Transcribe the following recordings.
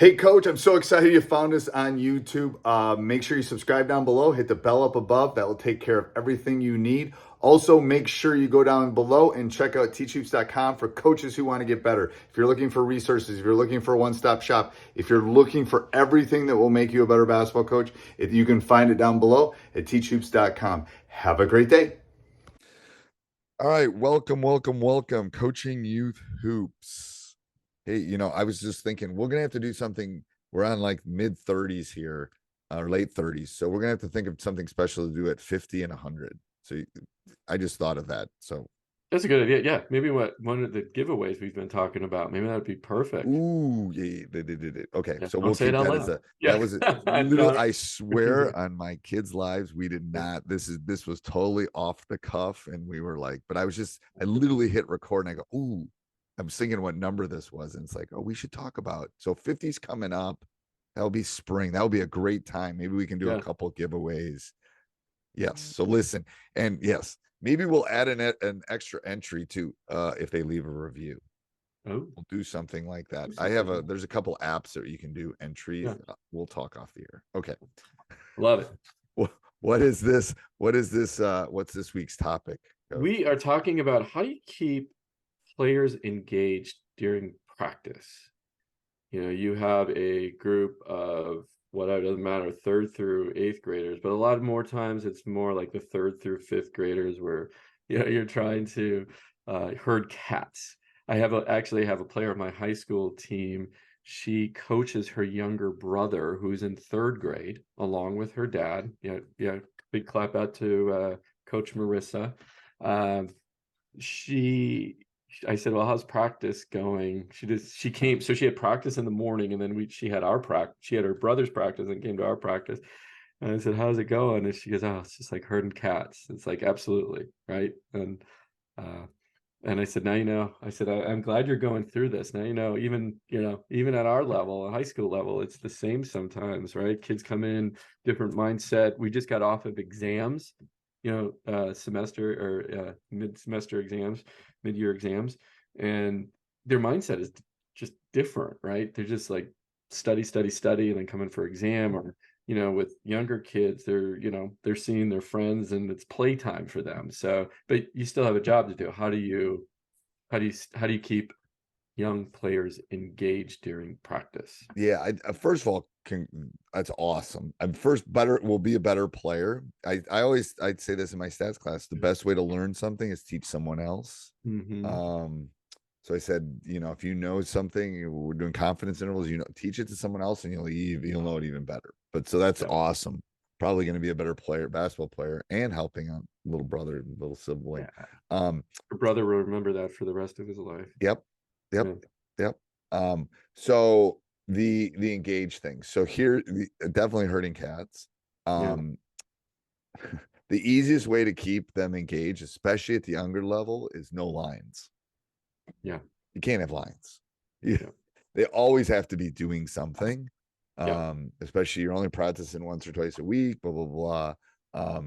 Hey, Coach, I'm so excited you found us on YouTube. Make sure you subscribe down below, hit the bell up above. That will take care of everything you need. Also, make sure you go down below and check out teachhoops.com for coaches who want to get better. If you're looking for resources, if you're looking for a one-stop shop, if you're looking for everything that will make you a better basketball coach, you can find it down below at teachhoops.com. Have a great day. All right, welcome, Coaching Youth Hoops. Hey, I was just thinking we're gonna have to do something. We're on like mid 30s here, or late 30s, so we're gonna have to think of something special to do at 50 and 100. So I just thought of that. So, That's a good idea. Yeah, maybe one of the giveaways we've been talking about. Maybe that'd be perfect. ooh, yeah, they did it. Okay, Yeah, so don't we'll say it keep out that as loud. that Yeah, was literally. no. I swear on my kids' lives, we did not. This was totally off the cuff, and we were like, but I literally hit record, and I go, ooh. I'm thinking what number this was, and it's like, oh, we should talk about. So 50's coming up. That'll be spring. That'll be a great time. Maybe we can do a Yeah. couple giveaways. Yes. So listen, and yes, maybe we'll add an extra entry to if they leave a review. Oh, We'll do something like that. something. There's a couple apps that you can do entries. Yeah, We'll talk off the air. Okay. love it. What is this? What's this week's topic, Coach? We are talking about how do you keep players engaged during practice. You have a group of whatever, doesn't matter, third through eighth graders, but a lot more times it's more like the third through fifth graders where you're trying to herd cats. Actually have a player of my high school team. She coaches her younger brother who's in third grade along with her dad. Yeah, big clap out to Coach Marissa. Um, she I said, "Well, how's practice going?" She came, so she had practice in the morning, and then she had she had her brother's practice and came to our practice. And I said, "How's it going?" And she goes, "Oh, it's just like herding cats." It's like, absolutely, right? Uh and I said, "Now you know." I said, I'm glad you're going through this. Now even at our level, a high school level, it's the same sometimes, right? Kids come in, different mindset. We just got off of exams, semester or mid-semester exams, mid-year exams, and their mindset is just different, right? They're just like study, study, study, and then come in for exam. Or with younger kids, they're seeing their friends and it's playtime for them. So, but you still have a job to do. How do you keep young players engaged during practice? Yeah, first of all, that's awesome. I'm first better will be a better player. I'd say this in my stats class. The best way to learn something is teach someone else. Hmm. Um, so I said, if you know something, we're doing confidence intervals, teach it to someone else and you'll know it even better. But so that's Yeah, awesome. Probably going to be a better player, basketball player, and helping a little brother, little sibling. yeah. Um, Your brother will remember that for the rest of his life. yep, yep, Yeah, yep. So the engage thing. So here, definitely hurting cats. yeah, Um, the easiest way to keep them engaged, especially at the younger level, is no lines. yeah, You can't have lines. You, yeah, they always have to be doing something. yeah. Especially you're only practicing once or twice a week, blah, blah, blah.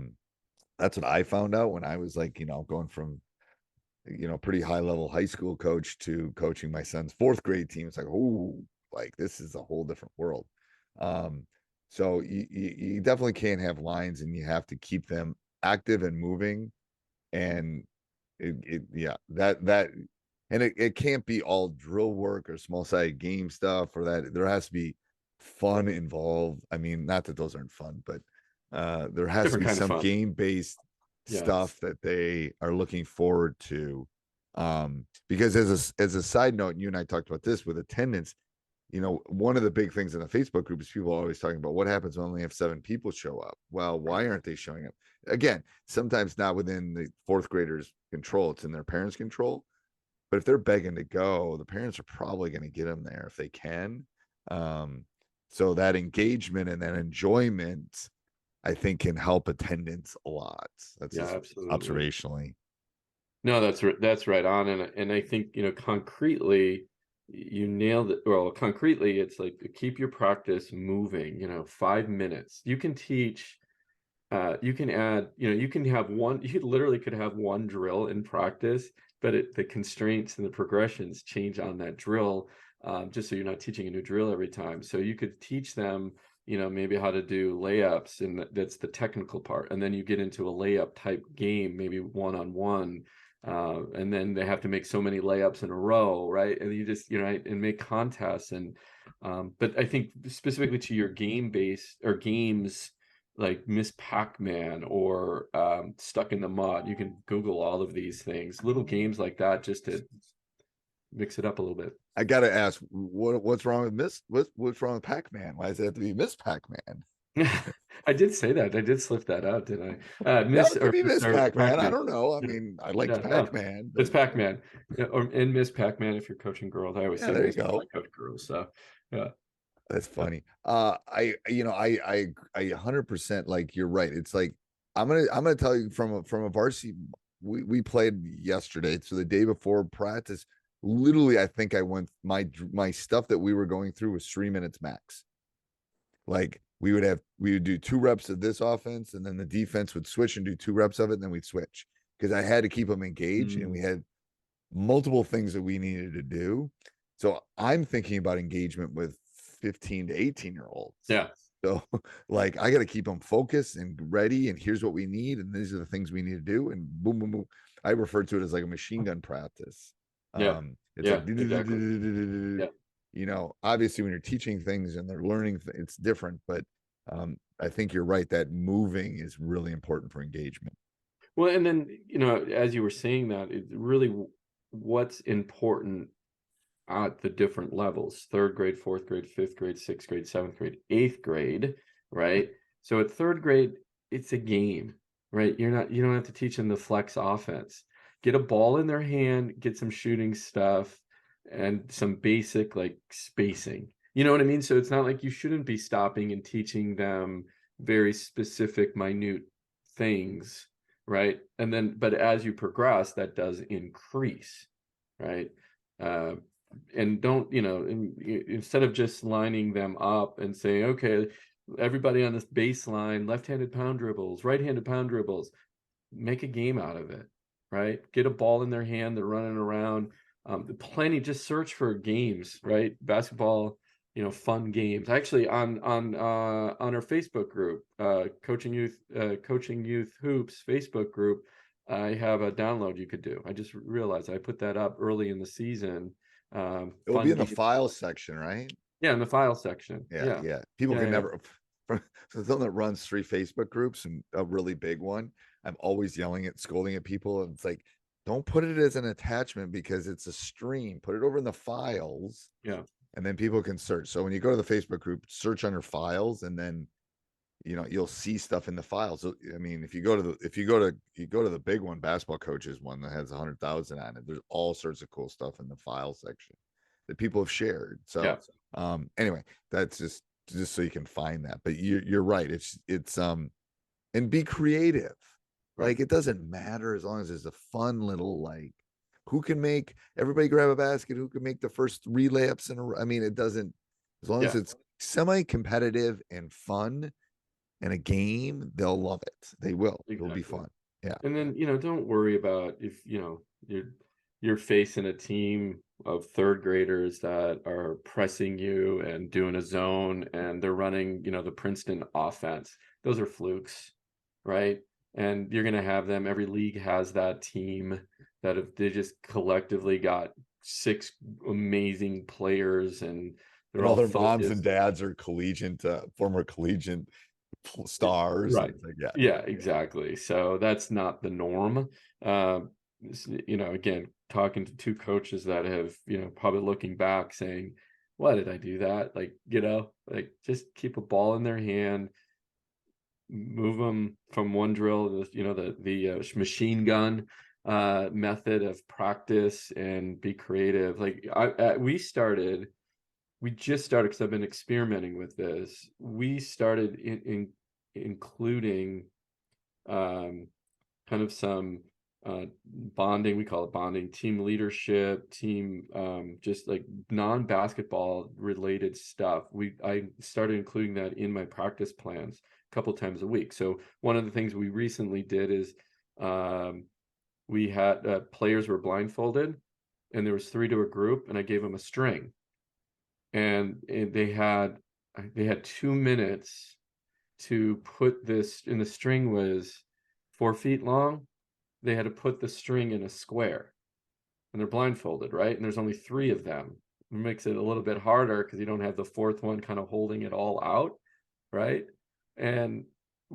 That's what I found out when I was like, going from, pretty high level high school coach to coaching my son's fourth grade team. It's like, oh, like this is a whole different world. Um, so you definitely can't have lines and you have to keep them active and moving. And yeah, that and it can't be all drill work or small sided game stuff, or that there has to be fun involved. I mean, not that those aren't fun, but there has to Different be kind of some fun. game based Yes. stuff that they are looking forward to. Because as a side note, and you and I talked about this with attendance, one of the big things in the Facebook group is people are always talking about what happens when only have 7 people show up. Well, why aren't they showing up? Again, sometimes not within the fourth graders' control, it's in their parents' control. But if they're begging to go, the parents are probably going to get them there if they can. Um, so that engagement and that enjoyment, I think, can help attendance a lot. That's Yeah, just absolutely. observationally. No, that's right on. And I think, concretely, you nailed it. Well, concretely, it's like keep your practice moving, 5 minutes. You can teach, you can add, you can have you literally could have one drill in practice, but the constraints and the progressions change on that drill. just so you're not teaching a new drill every time. So you could teach them, maybe how to do layups, and that's the technical part. And then you get into a layup type game, maybe one-on-one, and then they have to make so many layups in a row, right? And you just, and make contests. And but I think specifically to your game base or games like Miss Pac-Man or Stuck in the Mud, you can Google all of these things, little games like that, just to mix it up a little bit. I gotta ask, what's wrong with what's wrong with Pac-Man? Why does it have to be Miss Pac-Man? I did say that. I did slip that out, didn't I? Yeah, Miss it could be Miss or Pac-Man. I Pac-Man. don't know. I Yeah, mean, I liked yeah, no, Pac-Man, it's but Pac-Man. Yeah, or and Miss Pac-Man if you're coaching girls. I always yeah, say there you Miss when go. I coach girls. So yeah, That's yeah, funny. I 100% like you're right. It's like I'm gonna tell you from a varsity. We played yesterday, so the day before practice. Literally, I think I went my stuff that we were going through was 3 minutes max. Like we would do 2 reps of this offense, and then the defense would switch and do 2 reps of it, and then we'd switch because I had to keep them engaged, and we had multiple things that we needed to do. So I'm thinking about engagement with 15 to 18-year-olds. yeah, So like I got to keep them focused and ready. And here's what we need. And these are the things we need to do. And boom, boom, boom. I refer to it as like a machine gun practice. yeah, It's yeah, like, exactly. Yeah. obviously when you're teaching things and they're learning, it's different, but I think you're right that moving is really important for engagement. Well, and then as you were saying that, it really what's important at the different levels: third grade, fourth grade, fifth grade, sixth grade, seventh grade, eighth grade, right? So at third grade, it's a game, right? You don't have to teach them the flex offense. Get a ball in their hand, get some shooting stuff, and some basic like spacing. You know what I mean? So it's not like you shouldn't be stopping and teaching them very specific, minute things, right? And then, but as you progress, that does increase, right? Uh, and don't, instead of just lining them up and saying, okay, everybody on this baseline, left-handed pound dribbles, right-handed pound dribbles, make a game out of it, right? Get a ball in their hand, they're running around. Just search for games, right? Basketball, fun games. Actually, on our Facebook group, Coaching Youth Hoops Facebook group, I have a download you could do. I just realized I put that up early in the season. It'll be Fun in the game. file section, right? Yeah, in the file section. Yeah, Yeah, yeah. People can yeah. never for someone that runs 3 Facebook groups and a really big one. I'm always scolding at people, and it's like, don't put it as an attachment because it's a stream. Put it over in the files, Yeah. and then people can search. So when you go to the Facebook group, search under files, and then you'll see stuff in the files. So I mean, if you go to the big one, basketball coaches one that has 100,000 on it, there's all sorts of cool stuff in the file section that people have shared. So Yeah. anyway, that's just so you can find that. But you're right. It's and be creative. Right. Like it doesn't matter as long as there's a fun little like who can make everybody grab a basket, who can make the first 3 layups I mean, it doesn't, as long as Yeah. it's semi-competitive and fun and a game, they'll love it. They will. It'll be Exactly. fun. Yeah. And then, don't worry about if, you're facing a team of third graders that are pressing you and doing a zone and they're running, the Princeton offense. Those are flukes, right? And you're going to have them. Every league has that team that if they just collectively got 6 amazing players and they're And all all their moms and focused. dads are former collegiate stars. Right. It's like, yeah. Yeah, exactly. So that's not the norm. Again, talking to 2 coaches that have, probably looking back saying, why did I do that? Like, like just keep a ball in their hand, move them from one drill, the machine gun method of practice, and be creative. Like we just started, because I've been experimenting with this. We started including kind of some bonding. We call it bonding, team leadership, team, just like non-basketball related stuff. I started including that in my practice plans a couple times a week. So one of the things we recently did is we had players were blindfolded, and there was 3 to a group, and I gave them a string. and they had 2 minutes to put this, and the string was 4 feet long. They had to put the string in a square, and they're blindfolded, right? And there's only 3 of them. It makes it a little bit harder because you don't have the 4th one kind of holding it all out, right? And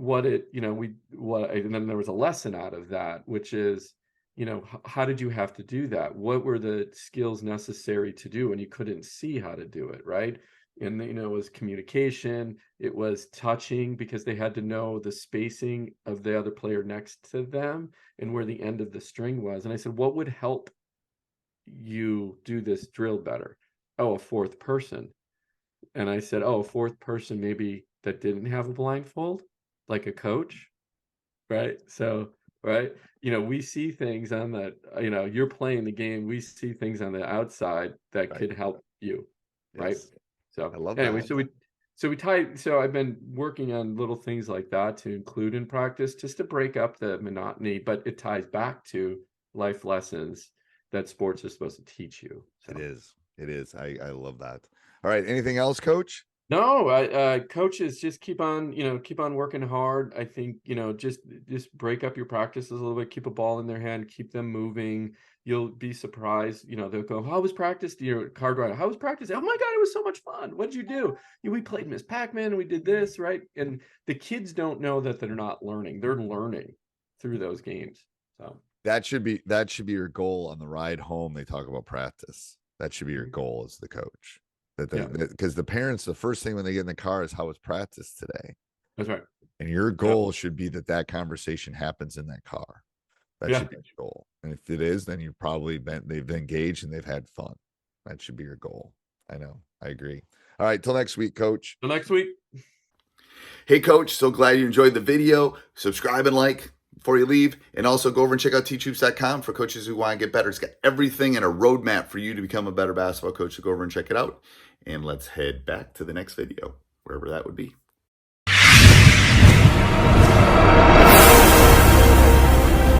and then there was a lesson out of that, which is, how did you have to do that? What were the skills necessary to do when you couldn't see how to do it, right? And it was communication, it was touching, because they had to know the spacing of the other player next to them and where the end of the string was. And I said, what would help you do this drill better? Oh, a 4th person. And I said, oh, a 4th person maybe that didn't have a blindfold, like a coach, right? So, right, we see things on the, you're playing the game, we see things on the outside that Right. could help you, right? Yes. So I love anyway, that. so I've been working on little things like that to include in practice, just to break up the monotony, but it ties back to life lessons that sports are supposed to teach you. So. It is. It is. I love that. All right. Anything else, Coach? No, coaches just keep on working hard. I think, just break up your practices a little bit, keep a ball in their hand, keep them moving. You'll be surprised, they'll go, how was practice? Card rider, how was practice? Oh my God, it was so much fun. What'd you do? We played Miss Pac-Man and we did this, right? And the kids don't know that they're not learning. They're learning through those games. So That should be your goal on the ride home. They talk about practice. That should be your goal as the coach. Because the parents, the first thing when they get in the car is, how was practice today? that's right. And your goal should be that conversation happens in that car. That should be your goal. And if it is, then they've engaged and they've had fun. That should be your goal. I know. I agree. All right. Till next week, Coach. Till next week. Hey, Coach, so glad you enjoyed the video. Subscribe and like before you leave. And also go over and check out teachhoops.com for coaches who want to get better. It's got everything and a roadmap for you to become a better basketball coach. So go over and check it out. And let's head back to the next video, wherever that would be.